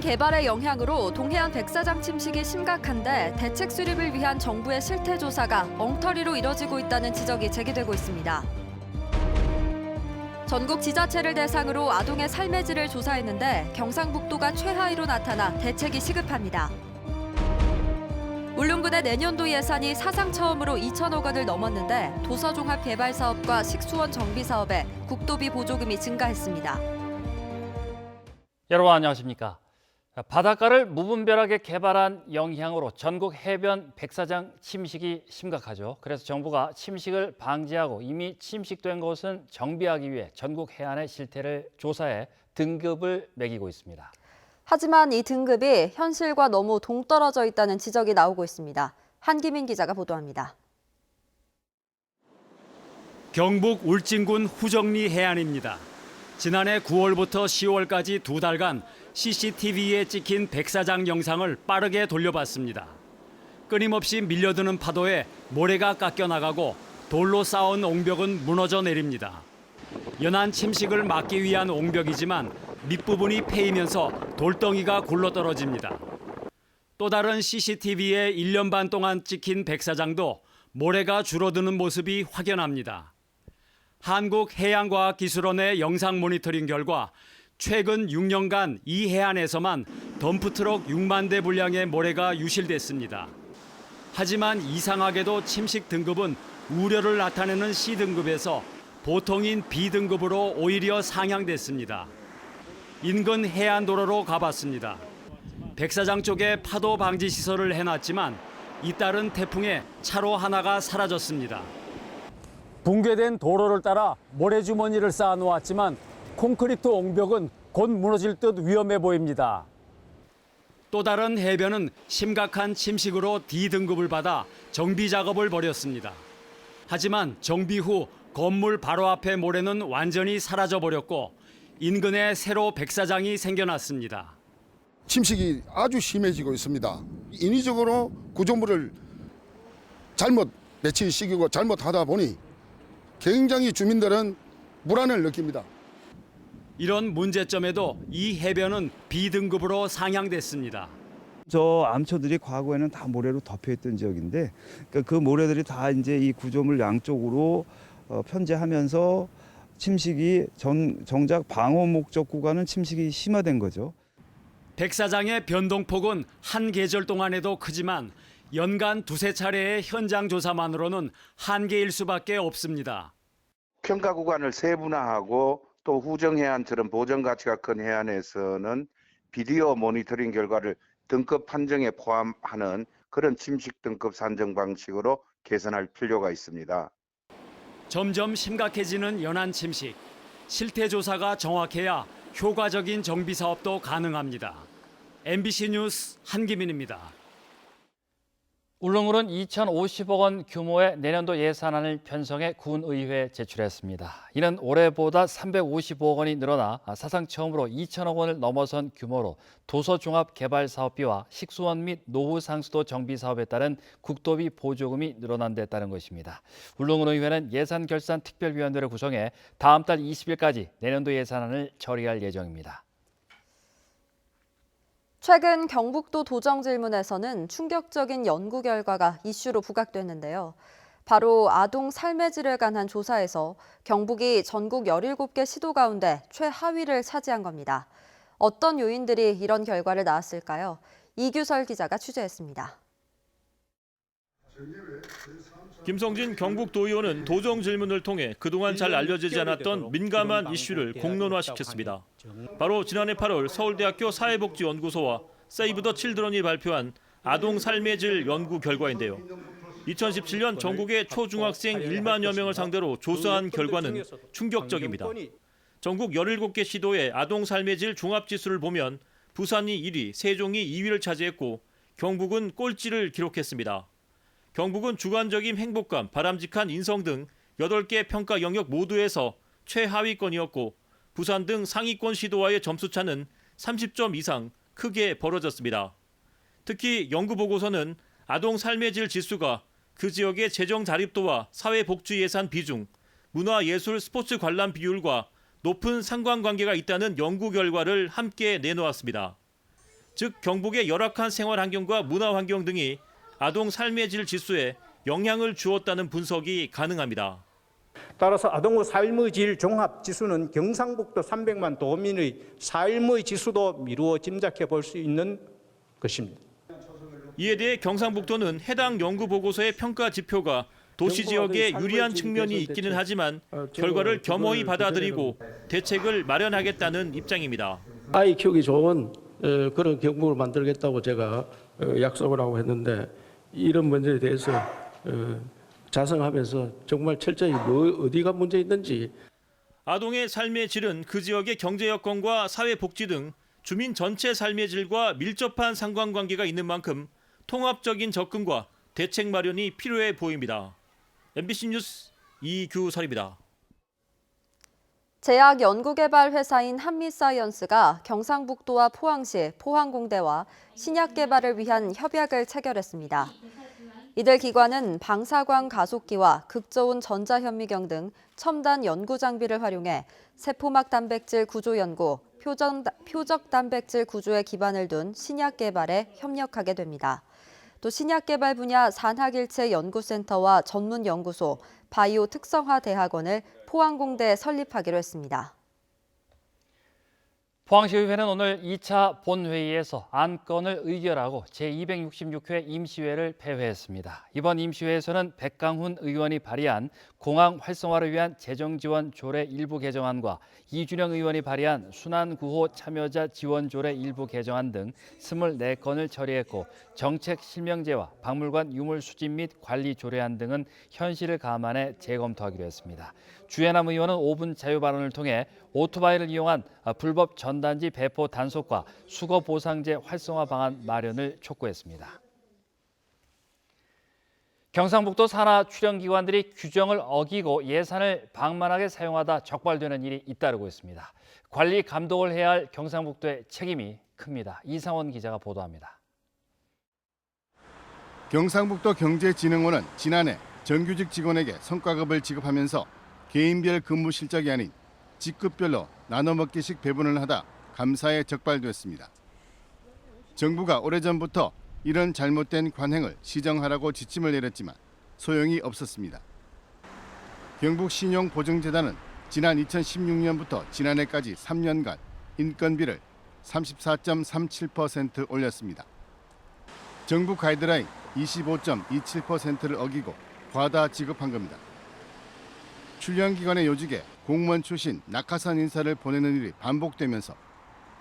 개발의 영향으로 동해안 백사장 침식이 심각한데 대책 수립을 위한 정부의 실태 조사가 엉터리로 이뤄지고 있다는 지적이 제기되고 있습니다. 전국 지자체를 대상으로 아동의 삶의 질을 조사했는데 경상북도가 최하위로 나타나 대책이 시급합니다. 울릉군의 내년도 예산이 사상 처음으로 2천억 원을 넘었는데 도서종합개발사업과 식수원 정비사업에 국도비 보조금이 증가했습니다. 여러분 안녕하십니까? 바닷가를 무분별하게 개발한 영향으로 전국 해변 백사장 침식이 심각하죠. 그래서 정부가 침식을 방지하고 이미 침식된 곳은 정비하기 위해 전국 해안의 실태를 조사해 등급을 매기고 있습니다. 하지만 이 등급이 현실과 너무 동떨어져 있다는 지적이 나오고 있습니다. 한기민 기자가 보도합니다. 경북 울진군 후정리 해안입니다. 지난해 9월부터 10월까지 2달간 CCTV에 찍힌 백사장 영상을 빠르게 돌려봤습니다. 끊임없이 밀려드는 파도에 모래가 깎여나가고 돌로 쌓은 옹벽은 무너져 내립니다. 연안 침식을 막기 위한 옹벽이지만 밑부분이 패이면서 돌덩이가 굴러떨어집니다. 또 다른 CCTV에 1년 반 동안 찍힌 백사장도 모래가 줄어드는 모습이 확연합니다. 한국해양과학기술원의 영상 모니터링 결과 최근 6년간 이 해안에서만 덤프트럭 6만 대 분량의 모래가 유실됐습니다. 하지만 이상하게도 침식 등급은 우려를 나타내는 C등급에서 보통인 B등급으로 오히려 상향됐습니다. 인근 해안도로로 가봤습니다. 백사장 쪽에 파도 방지 시설을 해놨지만 잇따른 태풍에 차로 하나가 사라졌습니다. 붕괴된 도로를 따라 모래주머니를 쌓아놓았지만 콘크리트 옹벽은 곧 무너질 듯 위험해 보입니다. 또 다른 해변은 심각한 침식으로 D등급을 받아 정비 작업을 벌였습니다. 하지만 정비 후 건물 바로 앞의 모래는 완전히 사라져버렸고 인근에 새로 백사장이 생겨났습니다. 침식이 아주 심해지고 있습니다. 인위적으로 구조물을 잘못 배치시키고 잘못하다 보니 굉장히 주민들은 불안을 느낍니다. 이런 문제점에도 이 해변은 B등급으로 상향됐습니다. 저 암초들이 과거에는 다 모래로 덮여있던 지역인데 그 모래들이 다 이제 이 구조물 양쪽으로 편재하면서 침식이 정작 방호 목적 구간은 침식이 심화된 거죠. 백사장의 변동폭은 한 계절 동안에도 크지만 연간 두세 차례의 현장 조사만으로는 한계일 수밖에 없습니다. 평가 구간을 세분화하고 또 후정해안처럼 보전 가치가 큰 해안에서는 비디오 모니터링 결과를 등급 판정에 포함하는 그런 침식 등급 산정 방식으로 개선할 필요가 있습니다. 점점 심각해지는 연안 침식. 실태 조사가 정확해야 효과적인 정비 사업도 가능합니다. MBC 뉴스 한기민입니다. 울릉군은 2,050억 원 규모의 내년도 예산안을 편성해 군의회에 제출했습니다. 이는 올해보다 355억 원이 늘어나 사상 처음으로 2천억 원을 넘어선 규모로 도서종합개발사업비와 식수원 및 노후상수도 정비사업에 따른 국도비 보조금이 늘어난 데 따른 것입니다. 울릉군의회는 예산결산특별위원회를 구성해 다음 달 20일까지 내년도 예산안을 처리할 예정입니다. 최근 경북도 도정질문에서는 충격적인 연구 결과가 이슈로 부각됐는데요. 바로 아동 삶의 질에 관한 조사에서 경북이 전국 17개 시도 가운데 최하위를 차지한 겁니다. 어떤 요인들이 이런 결과를 낳았을까요? 이규설 기자가 취재했습니다. 김성진 경북도의원은 도정질문을 통해 그동안 잘 알려지지 않았던 민감한 이슈를 공론화시켰습니다. 바로 지난해 8월 서울대학교 사회복지연구소와 세이브 더 칠드런이 발표한 아동 삶의 질 연구 결과인데요. 2017년 전국의 초중학생 1만여 명을 상대로 조사한 결과는 충격적입니다. 전국 17개 시도의 아동 삶의 질 종합지수를 보면 부산이 1위, 세종이 2위를 차지했고 경북은 꼴찌를 기록했습니다. 경북은 주관적인 행복감, 바람직한 인성 등 8개 평가 영역 모두에서 최하위권이었고 부산 등 상위권 시도와의 점수차는 30점 이상 크게 벌어졌습니다. 특히 연구보고서는 아동 삶의 질 지수가 그 지역의 재정 자립도와 사회복지 예산 비중, 문화예술 스포츠 관람 비율과 높은 상관관계가 있다는 연구 결과를 함께 내놓았습니다. 즉 경북의 열악한 생활 환경과 문화 환경 등이 아동 삶의 질 지수에 영향을 주었다는 분석이 가능합니다. 따라서 아동의 삶의 질 종합 지수는 경상북도 300만 도민의 삶의 지수도 미루어 짐작해 볼 수 있는 것입니다. 이에 대해 경상북도는 해당 연구 보고서의 평가 지표가 도시 지역에 유리한 측면이 있기는 하지만 결과를 겸허히 받아들이고 대책을 마련하겠다는 입장입니다. 아이 키우기 좋은 그런 경북을 만들겠다고 제가 약속을 하고 했는데 이런 문제에 대해서 자성하면서 정말 철저히 어디가 문제 있는지. 아동의 삶의 질은 그 지역의 경제 여건과 사회 복지 등 주민 전체 삶의 질과 밀접한 상관관계가 있는 만큼 통합적인 접근과 대책 마련이 필요해 보입니다. MBC 뉴스 이규설입니다. 제약 연구개발 회사인 한미사이언스가 경상북도와 포항시, 포항공대와 신약 개발을 위한 협약을 체결했습니다. 이들 기관은 방사광 가속기와 극저온 전자현미경 등 첨단 연구 장비를 활용해 세포막 단백질 구조 연구, 표적 단백질 구조에 기반을 둔 신약 개발에 협력하게 됩니다. 또 신약 개발 분야 산학일체 연구센터와 전문 연구소, 바이오 특성화 대학원을 포항공대에 설립하기로 했습니다. 포항시의회는 오늘 2차 본회의에서 안건을 의결하고 제266회 임시회를 폐회했습니다. 이번 임시회에서는 백강훈 의원이 발의한 공항 활성화를 위한 재정지원 조례 일부 개정안과 이준영 의원이 발의한 순환구호 참여자 지원 조례 일부 개정안 등 24건을 처리했고 정책 실명제와 박물관 유물 수집 및 관리 조례안 등은 현실을 감안해 재검토하기로 했습니다. 주혜남 의원은 5분 자유 발언을 통해 오토바이를 이용한 불법 전단지 배포 단속과 수거 보상제 활성화 방안 마련을 촉구했습니다. 경상북도 산하 출연기관들이 규정을 어기고 예산을 방만하게 사용하다 적발되는 일이 잇따르고 있습니다. 관리 감독을 해야 할 경상북도의 책임이 큽니다. 이상원 기자가 보도합니다. 경상북도 경제진흥원은 지난해 정규직 직원에게 성과급을 지급하면서 개인별 근무 실적이 아닌 직급별로 나눠먹기식 배분을 하다 감사에 적발됐습니다. 정부가 오래전부터 이런 잘못된 관행을 시정하라고 지침을 내렸지만 소용이 없었습니다. 경북신용보증재단은 지난 2016년부터 지난해까지 3년간 인건비를 34.37% 올렸습니다. 정부 가이드라인 25.27%를 어기고 과다 지급한 겁니다. 출연기관의 요직에 공무원 출신 낙하산 인사를 보내는 일이 반복되면서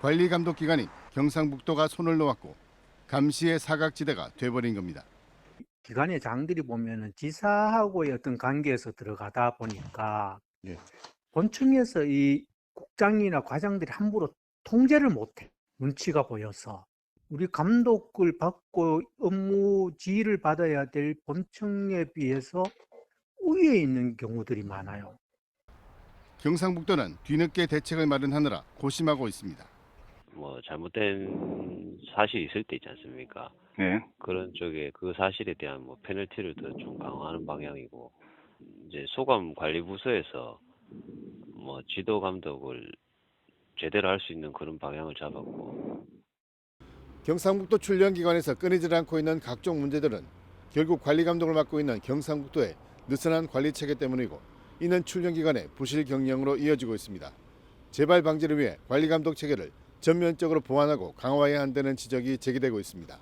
관리감독기관인 경상북도가 손을 놓았고 감시의 사각지대가 돼버린 겁니다. 기관의 장들이 보면은 지사하고의 어떤 관계에서 들어가다 보니까 본청에서 이 국장이나 과장들이 함부로 통제를 못해. 눈치가 보여서 우리 감독을 받고 업무 지휘를 받아야 될 본청에 비해서 우위에 있는 경우들이 많아요. 경상북도는 뒤늦게 대책을 마련하느라 고심하고 있습니다. 잘못된 사실이 있을 때 있지 않습니까? 네. 그런 쪽에 그 사실에 대한 페널티를 더 좀 강화하는 방향이고, 이제 소감 관리 부서에서 지도 감독을 제대로 할 수 있는 그런 방향을 잡았고. 경상북도 출연기관에서 끊이질 않고 있는 각종 문제들은 결국 관리 감독을 맡고 있는 경상북도의 느슨한 관리 체계 때문이고, 이는 출연기관의 부실 경영으로 이어지고 있습니다. 재발 방지를 위해 관리 감독 체계를 전면적으로 보완하고 강화해야 한다는 지적이 제기되고 있습니다.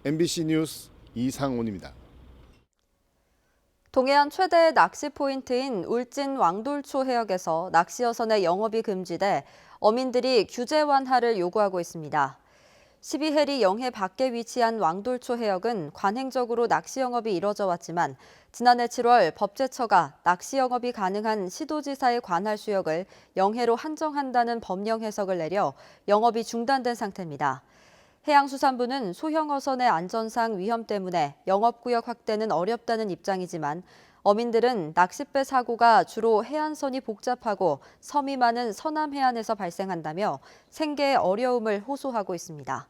MBC 뉴스 이상온입니다. 동해안 최대 낚시 포인트인 울진 왕돌초 해역에서 낚시 여선의 영업이 금지돼 어민들이 규제 완화를 요구하고 있습니다. 12해리 영해 밖에 위치한 왕돌초 해역은 관행적으로 낚시 영업이 이뤄져 왔지만 지난해 7월 법제처가 낚시 영업이 가능한 시도지사의 관할 수역을 영해로 한정한다는 법령 해석을 내려 영업이 중단된 상태입니다. 해양수산부는 소형 어선의 안전상 위험 때문에 영업구역 확대는 어렵다는 입장이지만 어민들은 낚싯배 사고가 주로 해안선이 복잡하고 섬이 많은 서남 해안에서 발생한다며 생계의 어려움을 호소하고 있습니다.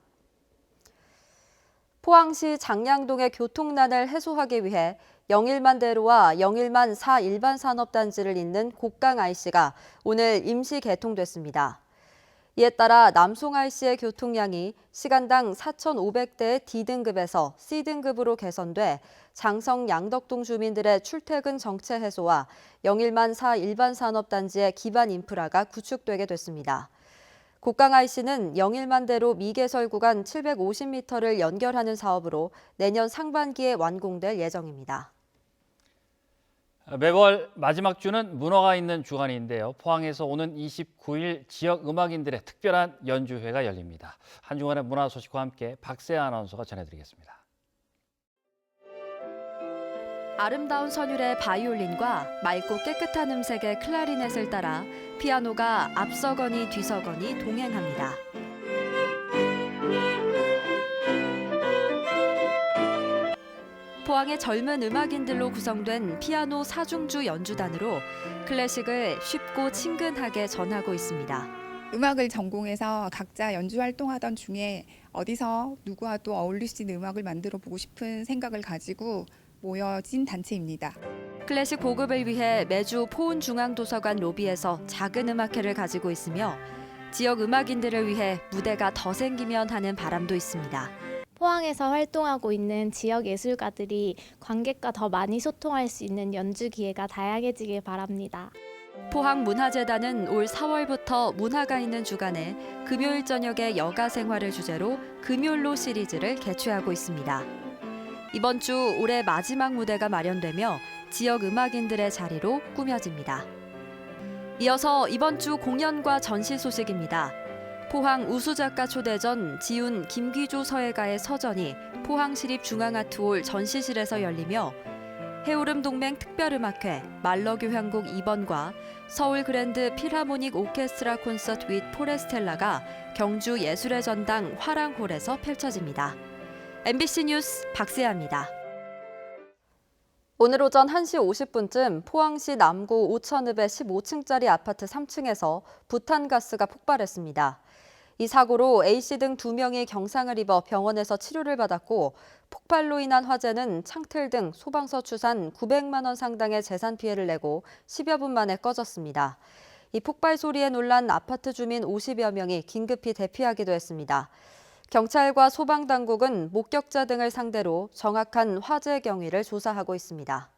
포항시 장량동의 교통난을 해소하기 위해 영일만 대로와 영일만 4 일반 산업단지를 잇는 곡강 IC가 오늘 임시 개통됐습니다. 이에 따라 남송IC의 교통량이 시간당 4,500대의 D등급에서 C등급으로 개선돼 장성 양덕동 주민들의 출퇴근 정체 해소와 영일만 4 일반 산업단지의 기반 인프라가 구축되게 됐습니다. 곡강IC는 영일만대로 미개설 구간 750m를 연결하는 사업으로 내년 상반기에 완공될 예정입니다. 매월 마지막 주는 문화가 있는 주간인데요. 포항에서 오는 29일 지역 음악인들의 특별한 연주회가 열립니다. 한 주간의 문화 소식과 함께 박세아 아나운서가 전해드리겠습니다. 아름다운 선율의 바이올린과 맑고 깨끗한 음색의 클라리넷을 따라 피아노가 앞서거니 뒤서거니 동행합니다. 포항의 젊은 음악인들로 구성된 피아노 사중주 연주단으로 클래식을 쉽고 친근하게 전하고 있습니다. 음악을 전공해서 각자 연주 활동하던 중에 어디서 누구와도 어울릴 수 있는 음악을 만들어 보고 싶은 생각을 가지고 모여진 단체입니다. 클래식 보급을 위해 매주 포운중앙도서관 로비에서 작은 음악회를 가지고 있으며 지역 음악인들을 위해 무대가 더 생기면 하는 바람도 있습니다. 포항에서 활동하고 있는 지역 예술가들이 관객과 더 많이 소통할 수 있는 연주 기회가 다양해지길 바랍니다. 포항문화재단은 올 4월부터 문화가 있는 주간에 금요일 저녁에 여가 생활을 주제로 금요일로 시리즈를 개최하고 있습니다. 이번 주 올해 마지막 무대가 마련되며 지역 음악인들의 자리로 꾸며집니다. 이어서 이번 주 공연과 전시 소식입니다. 포항 우수작가 초대전 지훈 김귀조 서예가의 서전이 포항시립중앙아트홀 전시실에서 열리며 해오름동맹 특별음악회 말러교향곡 2번과 서울 그랜드 필하모닉 오케스트라 콘서트 윗 포레스텔라가 경주 예술의 전당 화랑홀에서 펼쳐집니다. MBC 뉴스 박세아입니다. 오늘 오전 1시 50분쯤 포항시 남구 오천읍의 15층짜리 아파트 3층에서 부탄가스가 폭발했습니다. 이 사고로 A씨 등 2명이 경상을 입어 병원에서 치료를 받았고 폭발로 인한 화재는 창틀 등 소방서 추산 900만 원 상당의 재산 피해를 내고 10여 분 만에 꺼졌습니다. 이 폭발 소리에 놀란 아파트 주민 50여 명이 긴급히 대피하기도 했습니다. 경찰과 소방당국은 목격자 등을 상대로 정확한 화재 경위를 조사하고 있습니다.